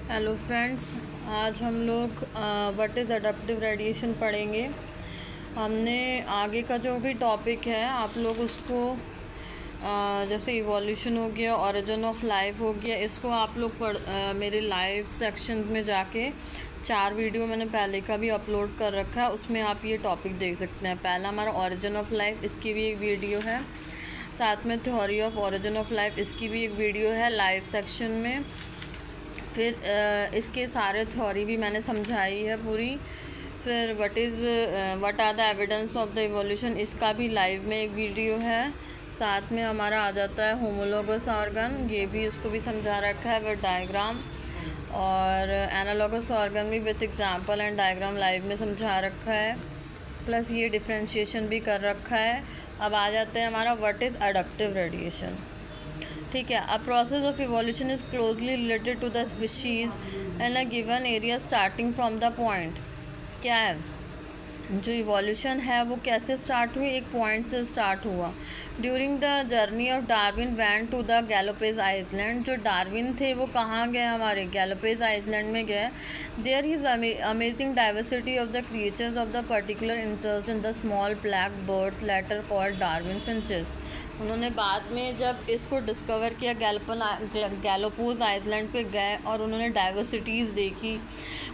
Hello friends, आज हम लोग व्हाट इज़ अडप्टिव रेडिएशन पढ़ेंगे। हमने आगे का जो भी टॉपिक है आप लोग उसको जैसे इवोल्यूशन हो गया, ओरिजिन ऑफ लाइफ हो गया, इसको आप लोग मेरे लाइव सेक्शन में जाके 4 वीडियो मैंने पहले का भी अपलोड कर रखा है, उसमें आप ये टॉपिक देख सकते हैं। पहला हमारा ओरिजिन ऑफ लाइफ, इसकी भी एक वीडियो है। साथ में theory of origin of life, इसकी भी एक वीडियो है लाइव सेक्शन में। फिर इसके सारे थ्योरी भी मैंने समझाई है पूरी। फिर what are the evidence of the evolution, इसका भी लाइव में एक वीडियो है। साथ में हमारा आ जाता है होमोलोगस ऑर्गन, ये भी इसको भी समझा रखा है विद डायग्राम। और एनालॉगस ऑर्गन भी with example and diagram live में समझा रखा है, प्लस ये डिफ्रेंशिएशन भी कर रखा है। अब आ जाते हैं हमारा व्हाट इज़ अडप्टिव रेडिएशन। ठीक है, a process of evolution is closely related to the species in a given area starting from the point. क्या है जो इवोल्यूशन है वो कैसे स्टार्ट हुई, एक पॉइंट से स्टार्ट हुआ। During the journey of Darwin went to the Galapagos island, जो डार्विन थे वो कहाँ गए, हमारे गैलोपेज आइसलैंड में गए। There is amazing diversity of the creatures of the particular interest in the small black birds later called Darwin finches. उन्होंने बाद में जब इसको डिस्कवर किया, गैलोपोज आइसलैंड पे गए और उन्होंने डाइवर्सिटीज़ देखी,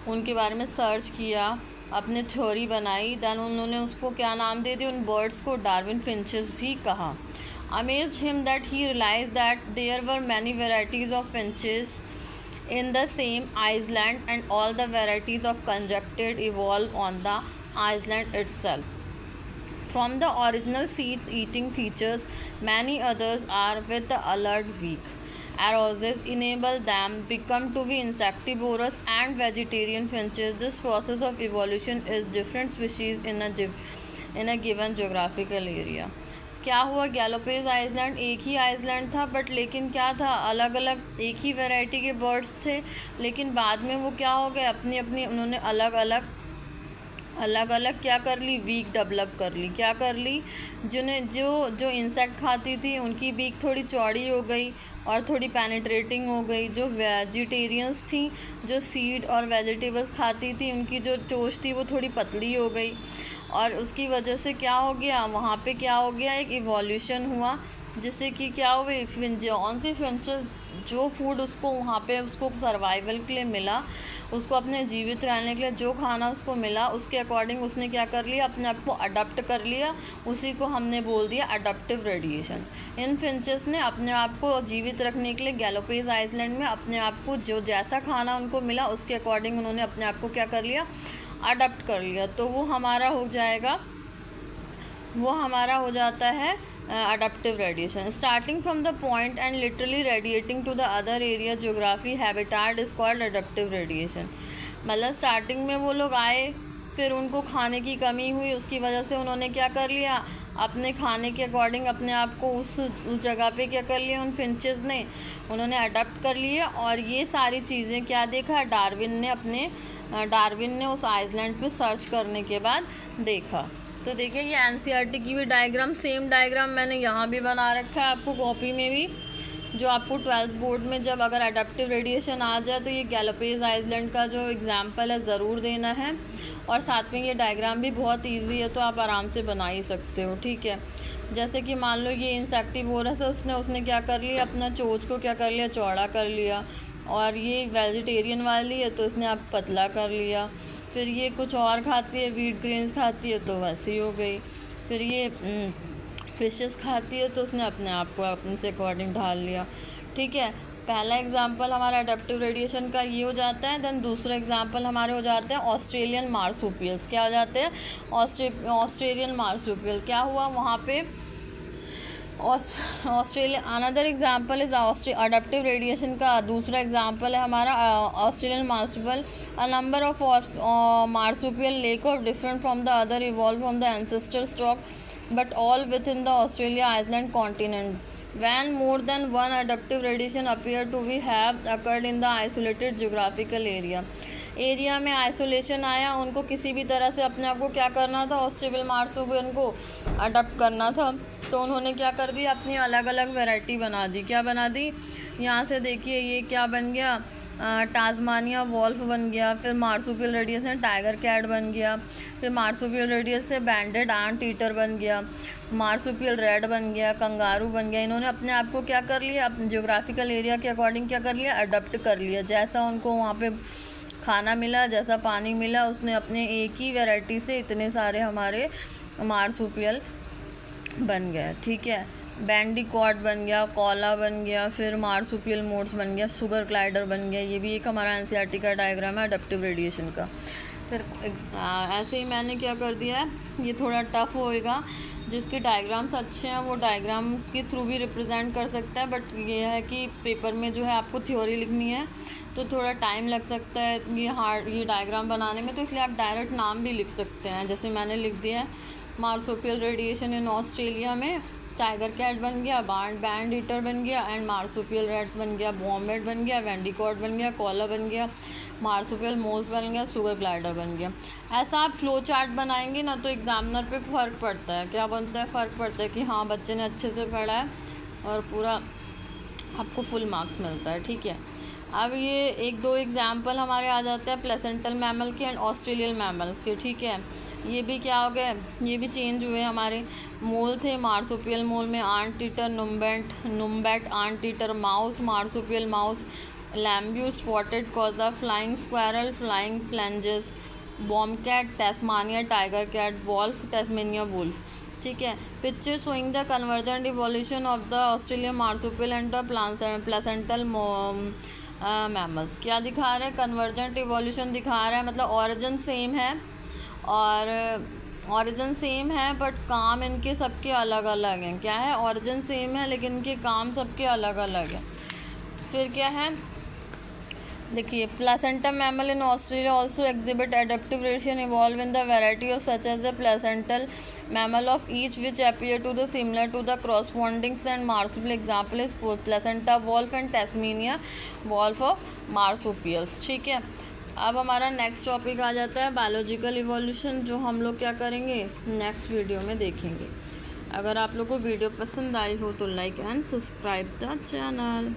उनके बारे में सर्च किया, अपने थ्योरी बनाई। देन उन्होंने उसको क्या नाम दे दिया, उन बर्ड्स को डार्विन फिंचेस भी कहा। Amazed him that he realise that there were many varieties of finches in the same island and all the varieties of conjuncted evolve on the island itself. From the original seeds eating features, many others are with the alert weak. Arousals enable them become to be insectivorous and vegetarian finches. This process of evolution is different species in a given geographical area. क्या हुआ, गैलोपेज Iceland एक ही Iceland था, but लेकिन क्या था, अलग अलग एक ही वैरायटी के बर्ड्स थे, लेकिन बाद में वो क्या हो गए, अपनी अपनी उन्होंने अलग अलग क्या कर ली, वीक डेवलप कर ली। क्या कर ली, जिन्हें जो इंसेक्ट खाती थी उनकी वीक थोड़ी चौड़ी हो गई और थोड़ी पेनिट्रेटिंग हो गई। जो वेजिटेरियंस थी, जो सीड और वेजिटेबल्स खाती थी, उनकी जो चोंच थी वो थोड़ी पतली हो गई। और उसकी वजह से क्या हो गया, वहाँ पे क्या हो गया, एक इवोल्यूशन हुआ, जिससे कि क्या हुए, जौन सी फिंचेस जो फूड उसको वहाँ पे उसको सर्वाइवल के लिए मिला, उसको अपने जीवित रहने के लिए जो खाना उसको मिला, उसके अकॉर्डिंग उसने क्या कर लिया, अपने आप को अडप्ट कर लिया। उसी को हमने बोल दिया अडप्टिव रेडिएशन। इन फिंचेस ने अपने आप को जीवित रखने के लिए गैलोपेज आइसलैंड में अपने आप को जो जैसा खाना उनको मिला उसके अकॉर्डिंग उन्होंने अपने आप को क्या कर लिया, अडप्ट कर लिया। तो वो हमारा हो जाता है adaptive radiation. Starting from the point and literally radiating to the other area geography habitat is called adaptive radiation. मतलब स्टार्टिंग में वो लोग आए, फिर उनको खाने की कमी हुई, उसकी वजह से उन्होंने क्या कर लिया, अपने खाने के अकॉर्डिंग अपने आप को उस जगह पे क्या कर लिया, उन फिंचेस ने उन्होंने अडप्ट कर लिया। और ये सारी चीज़ें क्या देखा, डार्विन ने उस आइसलैंड पे सर्च करने के बाद देखा। तो देखिए ये एनसीईआरटी की भी डायग्राम, सेम डायग्राम मैंने यहाँ भी बना रखा है आपको कॉपी में भी, जो आपको 12th बोर्ड में जब अगर अडप्टिव रेडिएशन आ जाए तो ये गैलोपेज आइसलैंड का जो एग्जाम्पल है ज़रूर देना है। और साथ में ये डायग्राम भी बहुत ईजी है, तो आप आराम से बना ही सकते हो। ठीक है, जैसे कि मान लो ये इंसेक्टिवोरस है, उसने क्या कर लिया, अपना चोंच को क्या कर लिया, चौड़ा कर लिया। और ये वेजिटेरियन वाली है तो उसने आप पतला कर लिया। फिर ये कुछ और खाती है, व्हीट ग्रेन्स खाती है तो वैसी हो गई। फिर ये फिशेस खाती है तो उसने अपने आप को अपने से अकॉर्डिंग ढाल लिया। ठीक है, पहला एग्जांपल हमारा अडप्टिव रेडिएशन का ये हो जाता है। देन दूसरा एग्जांपल हमारे हो जाते हैं ऑस्ट्रेलियन मार्सुपियल्स। क्या हो जाते हैं, ऑस्ट्रेलियन मार्सुपियल। क्या हुआ वहाँ पे, Australia, another example is adaptive radiation का दूसरा एग्जांपल है हमारा Australian marsupial. A number of marsupial lake of different from the other evolve from the ancestor stock but all with in the Australia island continent. When more than one adaptive radiation appear to be have occurred in the isolated geographical area में isolation आया, उनको किसी भी तरह से अपने आप को क्या करना था, ऑस्ट्रेलियन मार्सुपियल को अडप्ट करना था। तो उन्होंने क्या कर दिया, अपनी अलग अलग वैरायटी बना दी। क्या बना दी, यहाँ से देखिए ये क्या बन गया, टास्मानिया वॉल्फ बन गया, फिर मार्सुपियल रेडियस से टाइगर कैट बन गया, फिर मार्सुपियल रेडियस से बैंडेड एंट ईटर बन गया, मार्सुपियल रेड बन गया, कंगारू बन गया। इन्होंने अपने आप को क्या कर लिया, अपने जियोग्राफिकल एरिया के अकॉर्डिंग क्या कर लिया, अडप्ट कर लिया। जैसा उनको वहाँ पे खाना मिला, जैसा पानी मिला, उसने अपने एक ही वैरायटी से इतने सारे हमारे मार्सुपियल बन गया। ठीक है, बैंडिकॉट बन गया, कॉला बन गया, फिर मार्सुपियल मोड्स बन गया, शुगर ग्लाइडर बन गया। ये भी एक हमारा एनसीईआरटी का डायग्राम है अडप्टिव रेडिएशन का। फिर ऐसे ही मैंने क्या कर दिया है, ये थोड़ा टफ होएगा, जिसके डायग्राम्स अच्छे हैं वो डायग्राम के थ्रू भी रिप्रेजेंट कर सकता है, बट ये है कि पेपर में जो है आपको थ्योरी लिखनी है तो थोड़ा टाइम लग सकता है ये डायग्राम बनाने में, तो इसलिए आप डायरेक्ट नाम भी लिख सकते हैं। जैसे मैंने लिख दिया है मार्सुपियल रेडिएशन इन ऑस्ट्रेलिया में, टाइगर कैट बन गया, बैंड ईटर बन गया, एंड मार्सुपियल रेड बन गया, वॉमेट बन गया, वेंडिकॉट बन गया, कॉला बन गया, मार्सुपियल मोल्स बन गया, शुगर ग्लाइडर बन गया। ऐसा आप फ्लो चार्ट बनाएंगे ना तो एग्जामिनर पे फ़र्क पड़ता है। क्या बनता है, फ़र्क पड़ता है कि हाँ बच्चे ने अच्छे से पढ़ा है और पूरा आपको फुल मार्क्स मिलता है। ठीक है, अब ये एक दो एग्जाम्पल हमारे आ जाते हैं प्लेसेंटल मैमल के एंड ऑस्ट्रेलियन मैमल्स के। ठीक है, ये भी क्या हो गए, ये भी चेंज हुए। हमारे मोल थे, मार्सुपियल मोल में ant eater, numbat ant eater, mouse, marsupial mouse, lemur, spotted cuscus, flying squirrel, flying phalangers, bobcat, Tasmania tiger cat, wolf, Tasmania wolf. ठीक है, picture showing the convergent evolution of the Australian marsupial and the placental mammals. क्या दिखा रहा है, convergent evolution दिखा रहा है, मतलब ऑरिजिन सेम है और ऑरिजिन सेम है बट काम इनके सबके अलग अलग हैं। क्या है, ऑरिजिन सेम है लेकिन इनके काम सबके अलग अलग हैं। फिर क्या है, देखिए, placenta mammal in Australia also exhibit adaptive radiation evolve in the variety of such as the placental mammal of each which appear to the similar to the correspondings and marsupial example is placenta wolf and Tasmania wolf of marsupials. ठीक है, अब हमारा next topic आ जाता है biological evolution, जो हम लोग क्या करेंगे नेक्स्ट वीडियो में देखेंगे। अगर आप लोग को वीडियो पसंद आई हो तो like and subscribe the channel.